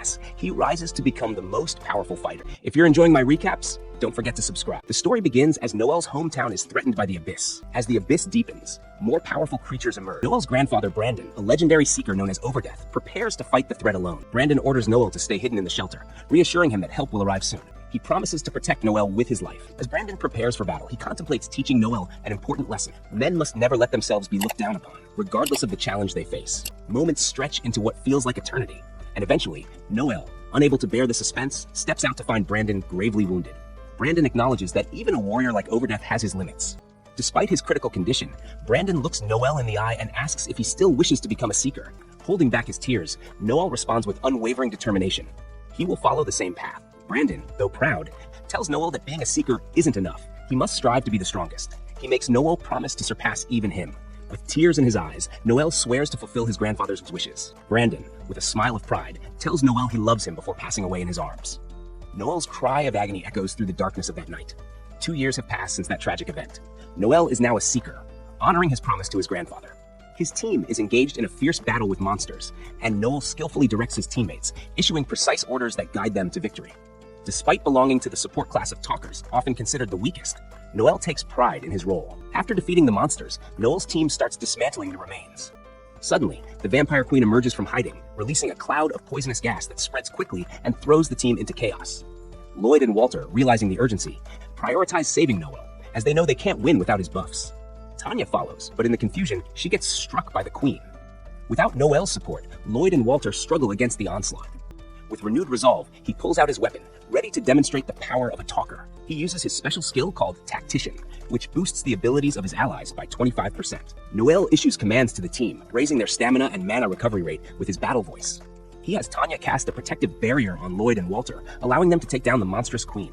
class, he rises to become the most powerful fighter. If you're enjoying my recaps, don't forget to subscribe. The story begins as Noel's hometown is threatened by the Abyss. As the Abyss deepens, more powerful creatures emerge. Noel's grandfather, Brandon, a legendary seeker known as Overdeath, prepares to fight the threat alone. Brandon orders Noel to stay hidden in the shelter, reassuring him that help will arrive soon. He promises to protect Noel with his life. As Brandon prepares for battle, he contemplates teaching Noel an important lesson. Men must never let themselves be looked down upon, regardless of the challenge they face. Moments stretch into what feels like eternity, and eventually, Noel, unable to bear the suspense, steps out to find Brandon gravely wounded. Brandon acknowledges that even a warrior like Overdeath has his limits. Despite his critical condition, Brandon looks Noel in the eye and asks if he still wishes to become a seeker. Holding back his tears, Noel responds with unwavering determination. He will follow the same path. Brandon, though proud, tells Noel that being a seeker isn't enough. He must strive to be the strongest. He makes Noel promise to surpass even him. With tears in his eyes, Noel swears to fulfill his grandfather's wishes. Brandon, with a smile of pride, tells Noel he loves him before passing away in his arms. Noel's cry of agony echoes through the darkness of that night. 2 years have passed since that tragic event. Noel is now a seeker, honoring his promise to his grandfather. His team is engaged in a fierce battle with monsters, and Noel skillfully directs his teammates, issuing precise orders that guide them to victory. Despite belonging to the support class of talkers, often considered the weakest, Noel takes pride in his role. After defeating the monsters, Noel's team starts dismantling the remains. Suddenly, the Vampire Queen emerges from hiding, releasing a cloud of poisonous gas that spreads quickly and throws the team into chaos. Lloyd and Walter, realizing the urgency, prioritize saving Noel, as they know they can't win without his buffs. Tanya follows, but in the confusion, she gets struck by the Queen. Without Noel's support, Lloyd and Walter struggle against the onslaught. With renewed resolve, he pulls out his weapon, ready to demonstrate the power of a talker. He uses his special skill called Tactician, which boosts the abilities of his allies by 25%. Noel issues commands to the team, raising their stamina and mana recovery rate with his battle voice. He has Tanya cast a protective barrier on Lloyd and Walter, allowing them to take down the monstrous Queen.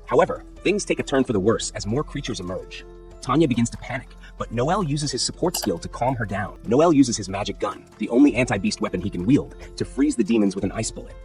However, things take a turn for the worse as more creatures emerge. Tanya begins to panic, but Noel uses his support skill to calm her down. Noel uses his magic gun, the only anti-beast weapon he can wield, to freeze the demons with an ice bullet.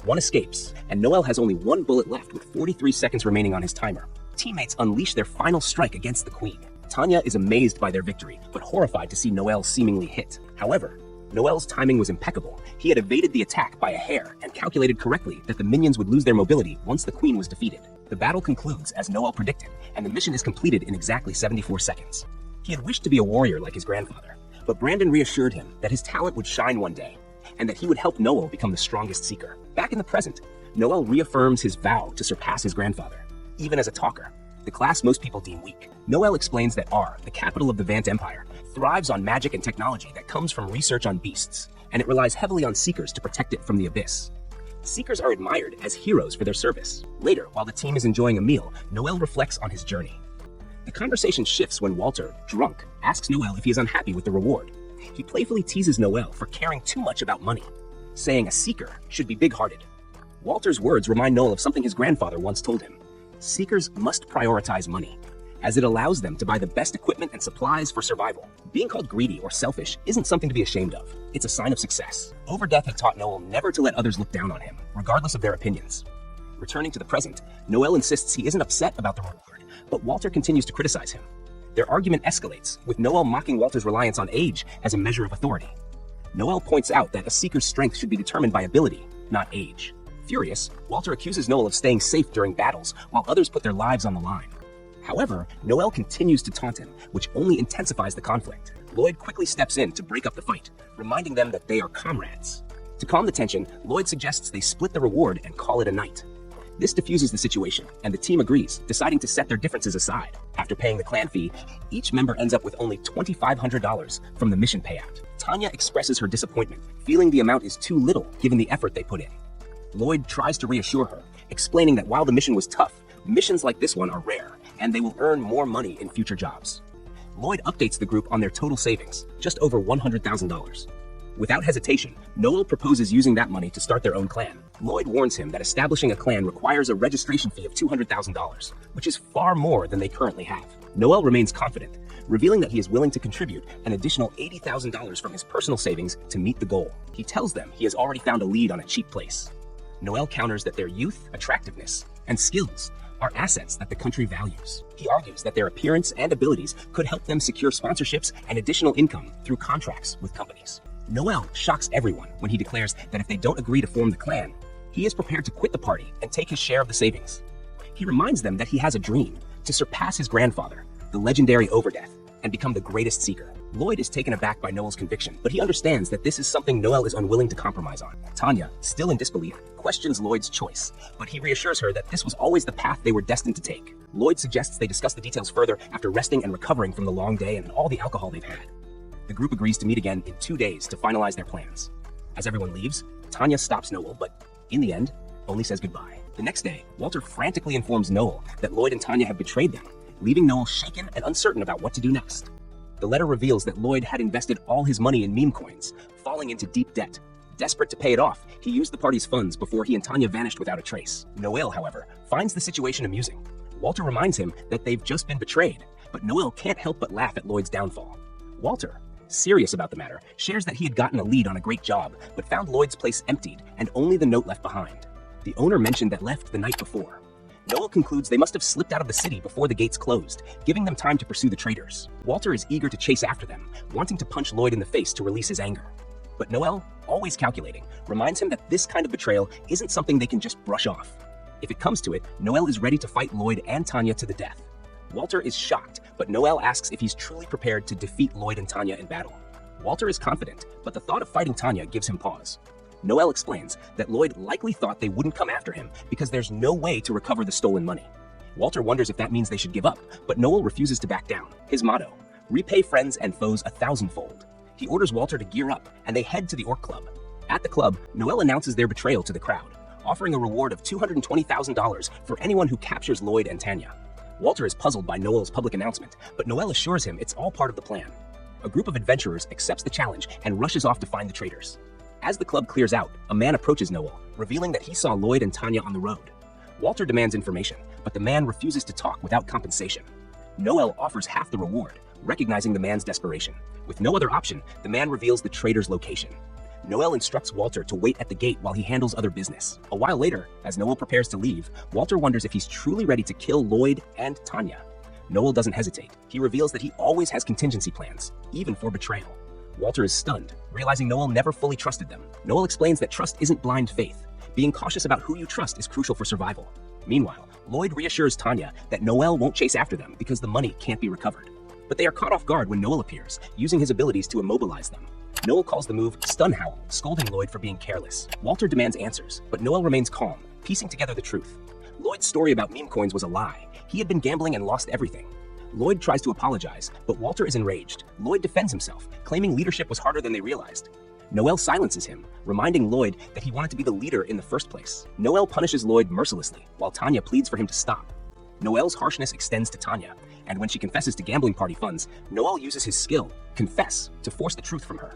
One escapes, and Noel has only one bullet left with 43 seconds remaining on his timer. Teammates unleash their final strike against the Queen. Tanya is amazed by their victory, but horrified to see Noel seemingly hit. However, Noel's timing was impeccable. He had evaded the attack by a hair and calculated correctly that the minions would lose their mobility once the Queen was defeated. The battle concludes as Noel predicted, and the mission is completed in exactly 74 seconds. He had wished to be a warrior like his grandfather, but Brandon reassured him that his talent would shine one day, and that he would help Noel become the strongest seeker. Back in the present, Noel reaffirms his vow to surpass his grandfather, even as a talker, the class most people deem weak. Noel explains that R, the capital of the Vant Empire, thrives on magic and technology that comes from research on beasts, and it relies heavily on seekers to protect it from the Abyss. Seekers are admired as heroes for their service. Later, while the team is enjoying a meal, Noel reflects on his journey. The conversation shifts when Walter, drunk, asks Noel if he is unhappy with the reward. He playfully teases Noel for caring too much about money, saying a seeker should be big-hearted. Walter's words remind Noel of something his grandfather once told him. Seekers must prioritize money, as it allows them to buy the best equipment and supplies for survival. Being called greedy or selfish isn't something to be ashamed of. It's a sign of success. Overdeath had taught Noel never to let others look down on him, regardless of their opinions. Returning to the present, Noel insists he isn't upset about the reward, but Walter continues to criticize him. Their argument escalates, with Noel mocking Walter's reliance on age as a measure of authority. Noel points out that a seeker's strength should be determined by ability, not age. Furious, Walter accuses Noel of staying safe during battles while others put their lives on the line. However, Noel continues to taunt him, which only intensifies the conflict. Lloyd quickly steps in to break up the fight, reminding them that they are comrades. To calm the tension, Lloyd suggests they split the reward and call it a night. This diffuses the situation, and the team agrees, deciding to set their differences aside. After paying the clan fee, each member ends up with only $2,500 from the mission payout. Tanya expresses her disappointment, feeling the amount is too little given the effort they put in. Lloyd tries to reassure her, explaining that while the mission was tough, missions like this one are rare, and they will earn more money in future jobs. Lloyd updates the group on their total savings, just over $100,000. Without hesitation, Noel proposes using that money to start their own clan. Lloyd warns him that establishing a clan requires a registration fee of $200,000, which is far more than they currently have. Noel remains confident, revealing that he is willing to contribute an additional $80,000 from his personal savings to meet the goal. He tells them he has already found a lead on a cheap place. Noel counters that their youth, attractiveness, and skills are assets that the country values. He argues that their appearance and abilities could help them secure sponsorships and additional income through contracts with companies. Noel shocks everyone when he declares that if they don't agree to form the clan, He is prepared to quit the party and take his share of the savings. He reminds them that he has a dream to surpass his grandfather, the legendary Overdeath, and become the greatest seeker. Lloyd is taken aback by Noel's conviction, but he understands that this is something Noel is unwilling to compromise on. Tanya, still in disbelief, questions Lloyd's choice, but he reassures her that this was always the path they were destined to take. Lloyd suggests they discuss the details further after resting and recovering from the long day and all the alcohol they've had. The group agrees to meet again in 2 days to finalize their plans. As everyone leaves, Tanya stops Noel, but in the end, only says goodbye. The next day, Walter frantically informs Noel that Lloyd and Tanya have betrayed them, leaving Noel shaken and uncertain about what to do next. The letter reveals that Lloyd had invested all his money in meme coins, falling into deep debt. Desperate to pay it off, he used the party's funds before he and Tanya vanished without a trace. Noel, however, finds the situation amusing. Walter reminds him that they've just been betrayed, but Noel can't help but laugh at Lloyd's downfall. Walter, serious about the matter, shares that he had gotten a lead on a great job, but found Lloyd's place emptied and only the note left behind. The owner mentioned that left the night before. Noel concludes they must have slipped out of the city before the gates closed, giving them time to pursue the traitors. Walter is eager to chase after them, wanting to punch Lloyd in the face to release his anger. But Noel, always calculating, reminds him that this kind of betrayal isn't something they can just brush off. If it comes to it, Noel is ready to fight Lloyd and Tanya to the death. Walter is shocked, but Noel asks if he's truly prepared to defeat Lloyd and Tanya in battle. Walter is confident, but the thought of fighting Tanya gives him pause. Noel explains that Lloyd likely thought they wouldn't come after him because there's no way to recover the stolen money. Walter wonders if that means they should give up, but Noel refuses to back down. His motto, repay friends and foes 1,000-fold. He orders Walter to gear up, and they head to the Orc Club. At the club, Noel announces their betrayal to the crowd, offering a reward of $220,000 for anyone who captures Lloyd and Tanya. Walter is puzzled by Noel's public announcement, but Noel assures him it's all part of the plan. A group of adventurers accepts the challenge and rushes off to find the traitors. As the club clears out, a man approaches Noel, revealing that he saw Lloyd and Tanya on the road. Walter demands information, but the man refuses to talk without compensation. Noel offers half the reward, recognizing the man's desperation. With no other option, the man reveals the traitor's location. Noel instructs Walter to wait at the gate while he handles other business. A while later, as Noel prepares to leave, Walter wonders if he's truly ready to kill Lloyd and Tanya. Noel doesn't hesitate. He reveals that he always has contingency plans, even for betrayal. Walter is stunned, realizing Noel never fully trusted them. Noel explains that trust isn't blind faith. Being cautious about who you trust is crucial for survival. Meanwhile, Lloyd reassures Tanya that Noel won't chase after them because the money can't be recovered. But they are caught off guard when Noel appears, using his abilities to immobilize them. Noel calls the move Stun Howl, scolding Lloyd for being careless. Walter demands answers, but Noel remains calm, piecing together the truth. Lloyd's story about meme coins was a lie. He had been gambling and lost everything. Lloyd tries to apologize, but Walter is enraged. Lloyd defends himself, claiming leadership was harder than they realized. Noel silences him, reminding Lloyd that he wanted to be the leader in the first place. Noel punishes Lloyd mercilessly, while Tanya pleads for him to stop. Noel's harshness extends to Tanya, and when she confesses to gambling party funds, Noel uses his skill, Confess, to force the truth from her.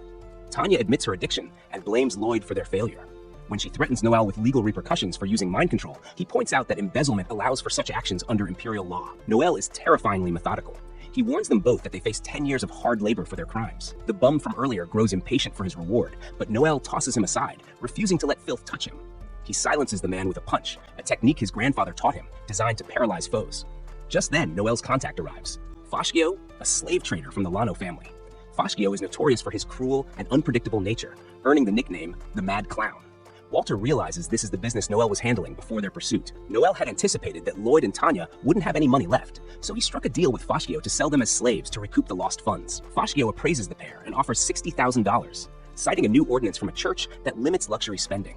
Tanya admits her addiction and blames Lloyd for their failure. When she threatens Noel with legal repercussions for using mind control, he points out that embezzlement allows for such actions under imperial law. Noel is terrifyingly methodical. He warns them both that they face 10 years of hard labor for their crimes. The bum from earlier grows impatient for his reward, but Noel tosses him aside, refusing to let filth touch him. He silences the man with a punch, a technique his grandfather taught him, designed to paralyze foes. Just then, Noel's contact arrives. Fashkio, a slave trader from the Lano family. Fashkio is notorious for his cruel and unpredictable nature, earning the nickname the Mad Clown. Walter realizes this is the business Noel was handling before their pursuit. Noel had anticipated that Lloyd and Tanya wouldn't have any money left, so he struck a deal with Fashkio to sell them as slaves to recoup the lost funds. Fashkio appraises the pair and offers $60,000, citing a new ordinance from a church that limits luxury spending.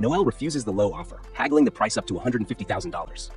Noel refuses the low offer, haggling the price up to $150,000.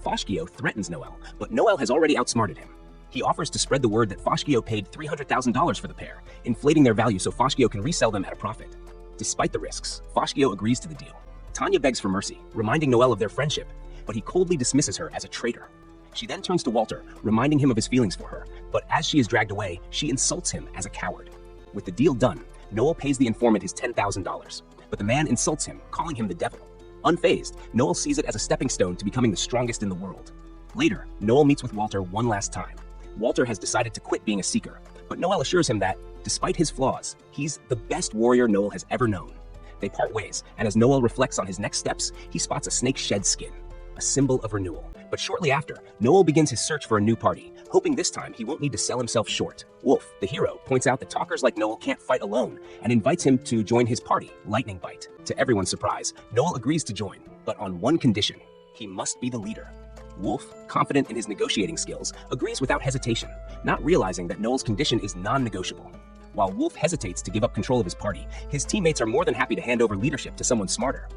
Fashkio threatens Noel, but Noel has already outsmarted him. He offers to spread the word that Fashkio paid $300,000 for the pair, inflating their value so Fashkio can resell them at a profit. Despite the risks, Fashkio agrees to the deal. Tanya begs for mercy, reminding Noel of their friendship, but he coldly dismisses her as a traitor. She then turns to Walter, reminding him of his feelings for her, but as she is dragged away, she insults him as a coward. With the deal done, Noel pays the informant his $10,000, but the man insults him, calling him the devil. Unfazed, Noel sees it as a stepping stone to becoming the strongest in the world. Later, Noel meets with Walter one last time. Walter has decided to quit being a seeker, but Noel assures him that, despite his flaws, he's the best warrior Noel has ever known. They part ways, and as Noel reflects on his next steps, he spots a snake shed skin, a symbol of renewal. But shortly after, Noel begins his search for a new party, hoping this time he won't need to sell himself short. Wolf, the hero, points out that talkers like Noel can't fight alone and invites him to join his party, Lightning Bite. To everyone's surprise, Noel agrees to join, but on one condition: he must be the leader. Wolf, confident in his negotiating skills, agrees without hesitation, not realizing that Noel's condition is non-negotiable. While Wolf hesitates to give up control of his party, his teammates are more than happy to hand over leadership to someone smarter.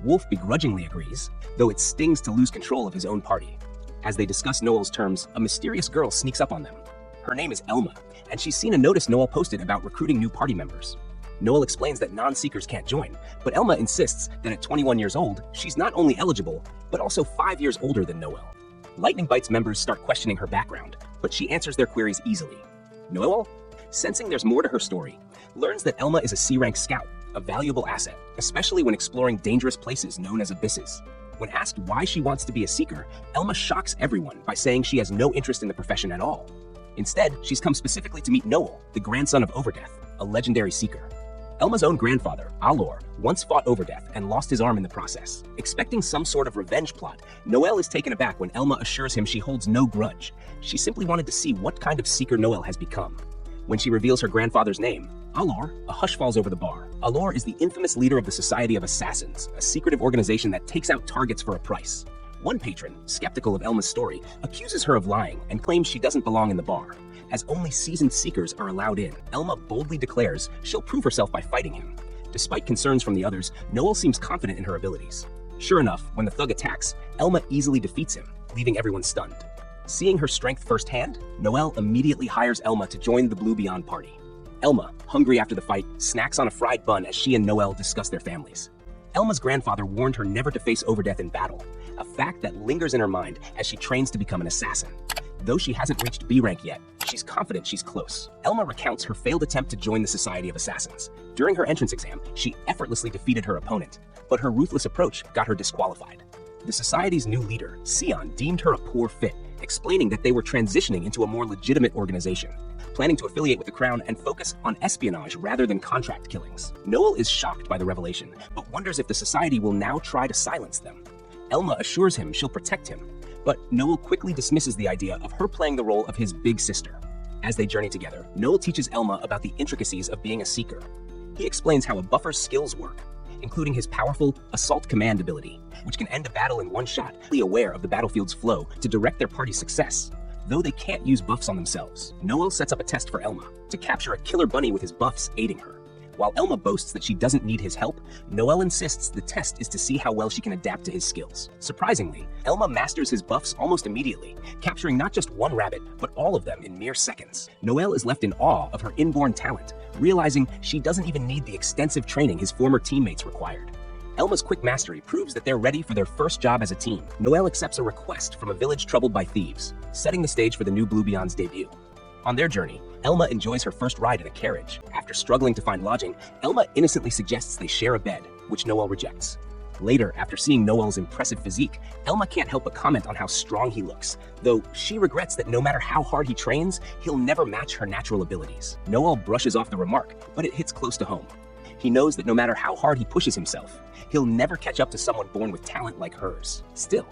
Wolf begrudgingly agrees, though it stings to lose control of his own party. As they discuss Noel's terms, a mysterious girl sneaks up on them. Her name is Elma, and she's seen a notice Noel posted about recruiting new party members. Noel explains that non-seekers can't join, but Elma insists that at 21 years old, she's not only eligible, but also 5 years older than Noel. Lightning Bite's members start questioning her background, but she answers their queries easily. Noel, sensing there's more to her story, learns that Elma is a C-rank scout, a valuable asset, especially when exploring dangerous places known as abysses. When asked why she wants to be a seeker, Elma shocks everyone by saying she has no interest in the profession at all. Instead, she's come specifically to meet Noel, the grandson of Overdeath, a legendary seeker. Elma's own grandfather, Alor, once fought Overdeath and lost his arm in the process. Expecting some sort of revenge plot, Noel is taken aback when Elma assures him she holds no grudge. She simply wanted to see what kind of seeker Noel has become. When she reveals her grandfather's name, Alor, a hush falls over the bar. Alor is the infamous leader of the Society of Assassins, a secretive organization that takes out targets for a price. One patron, skeptical of Elma's story, accuses her of lying and claims she doesn't belong in the bar. As only seasoned seekers are allowed in, Elma boldly declares she'll prove herself by fighting him. Despite concerns from the others, Noel seems confident in her abilities. Sure enough, when the thug attacks, Elma easily defeats him, leaving everyone stunned. Seeing her strength firsthand, Noel immediately hires Elma to join the Blue Beyond party. Elma, hungry after the fight, snacks on a fried bun as she and Noel discuss their families. Elma's grandfather warned her never to face Overdeath in battle, a fact that lingers in her mind as she trains to become an assassin. Though she hasn't reached B rank yet, she's confident she's close. Elma recounts her failed attempt to join the Society of Assassins. During her entrance exam, she effortlessly defeated her opponent, but her ruthless approach got her disqualified. The Society's new leader, Sion, deemed her a poor fit, explaining that they were transitioning into a more legitimate organization, planning to affiliate with the Crown and focus on espionage rather than contract killings. Noel is shocked by the revelation, but wonders if the Society will now try to silence them. Elma assures him she'll protect him, but Noel quickly dismisses the idea of her playing the role of his big sister. As they journey together, Noel teaches Elma about the intricacies of being a seeker. He explains how a buffer's skills work, including his powerful Assault Command ability, which can end a battle in one shot, fully aware of the battlefield's flow to direct their party's success. Though they can't use buffs on themselves, Noel sets up a test for Elma to capture a killer bunny with his buffs aiding her. While Elma boasts that she doesn't need his help, Noel insists the test is to see how well she can adapt to his skills. Surprisingly, Elma masters his buffs almost immediately, capturing not just one rabbit, but all of them in mere seconds. Noel is left in awe of her inborn talent, realizing she doesn't even need the extensive training his former teammates required. Elma's quick mastery proves that they're ready for their first job as a team. Noel accepts a request from a village troubled by thieves, setting the stage for the new Blue Beyond's debut. On their journey, Elma enjoys her first ride in a carriage. After struggling to find lodging, Elma innocently suggests they share a bed, which Noel rejects. Later, after seeing Noel's impressive physique, Elma can't help but comment on how strong he looks, though she regrets that no matter how hard he trains, he'll never match her natural abilities. Noel brushes off the remark, but it hits close to home. He knows that no matter how hard he pushes himself, he'll never catch up to someone born with talent like hers. Still,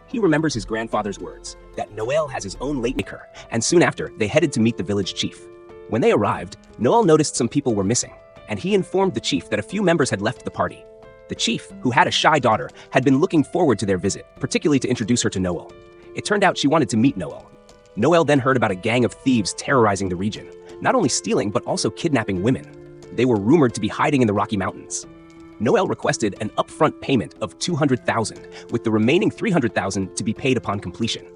he remembers his grandfather's words, that Noel has his own late maker, and soon after, they headed to meet the village chief. When they arrived, Noel noticed some people were missing, and he informed the chief that a few members had left the party. The chief, who had a shy daughter, had been looking forward to their visit, particularly to introduce her to Noel. It turned out she wanted to meet Noel. Noel then heard about a gang of thieves terrorizing the region, not only stealing but also kidnapping women. They were rumored to be hiding in the Rocky Mountains. Noel requested an upfront payment of $200,000, with the remaining $300,000 to be paid upon completion.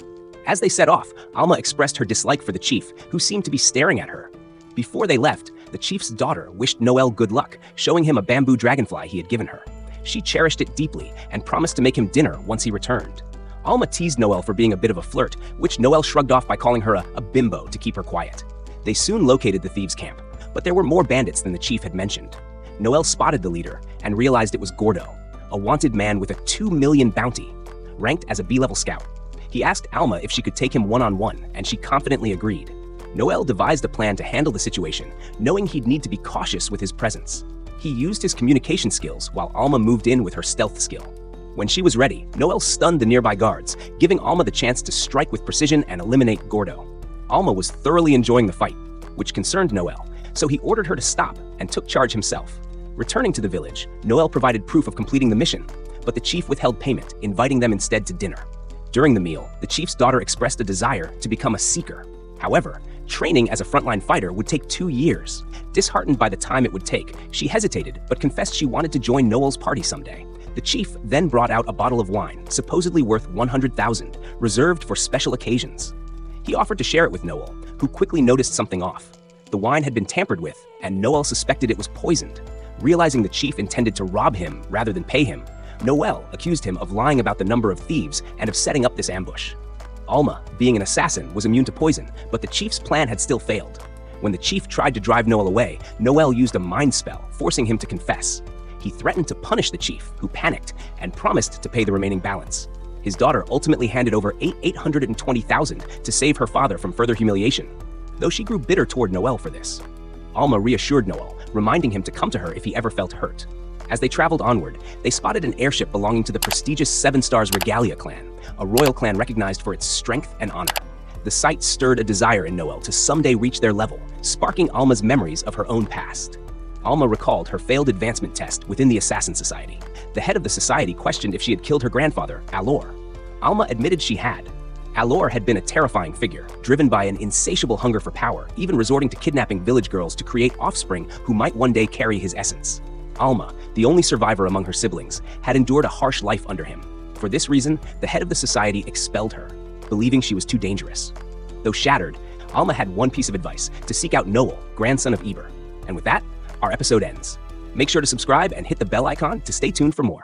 As they set off, Alma expressed her dislike for the chief, who seemed to be staring at her. Before they left, the chief's daughter wished Noel good luck, showing him a bamboo dragonfly he had given her. She cherished it deeply and promised to make him dinner once he returned. Alma teased Noel for being a bit of a flirt, which Noel shrugged off by calling her a bimbo to keep her quiet. They soon located the thieves' camp, but there were more bandits than the chief had mentioned. Noel spotted the leader and realized it was Gordo, a wanted man with a $2 million bounty, ranked as a B-level scout. He asked Alma if she could take him one-on-one, and she confidently agreed. Noel devised a plan to handle the situation, knowing he'd need to be cautious with his presence. He used his communication skills while Alma moved in with her stealth skill. When she was ready, Noelle stunned the nearby guards, giving Alma the chance to strike with precision and eliminate Gordo. Alma was thoroughly enjoying the fight, which concerned Noelle, so he ordered her to stop and took charge himself. Returning to the village, Noelle provided proof of completing the mission, but the chief withheld payment, inviting them instead to dinner. During the meal, the chief's daughter expressed a desire to become a seeker. However, training as a frontline fighter would take 2 years. Disheartened by the time it would take, she hesitated but confessed she wanted to join Noelle's party someday. The chief then brought out a bottle of wine, supposedly worth 100,000, reserved for special occasions. He offered to share it with Noelle, who quickly noticed something off. The wine had been tampered with, and Noelle suspected it was poisoned. Realizing the chief intended to rob him rather than pay him, Noelle accused him of lying about the number of thieves and of setting up this ambush. Alma, being an assassin, was immune to poison, but the chief's plan had still failed. When the chief tried to drive Noelle away, Noelle used a mind spell, forcing him to confess. He threatened to punish the chief, who panicked and promised to pay the remaining balance. His daughter ultimately handed over 820,000 to save her father from further humiliation, though she grew bitter toward Noelle for this. Alma reassured Noelle, reminding him to come to her if he ever felt hurt. As they traveled onward, they spotted an airship belonging to the prestigious Seven Stars Regalia clan, a royal clan recognized for its strength and honor. The sight stirred a desire in Noelle to someday reach their level, sparking Alma's memories of her own past. Alma recalled her failed advancement test within the Assassin Society. The head of the society questioned if she had killed her grandfather, Alor. Alma admitted she had. Alor had been a terrifying figure, driven by an insatiable hunger for power, even resorting to kidnapping village girls to create offspring who might one day carry his essence. Alma, the only survivor among her siblings, had endured a harsh life under him. For this reason, the head of the society expelled her, believing she was too dangerous. Though shattered, Alma had one piece of advice: to seek out Noel, grandson of Eber. And with that, our episode ends. Make sure to subscribe and hit the bell icon to stay tuned for more.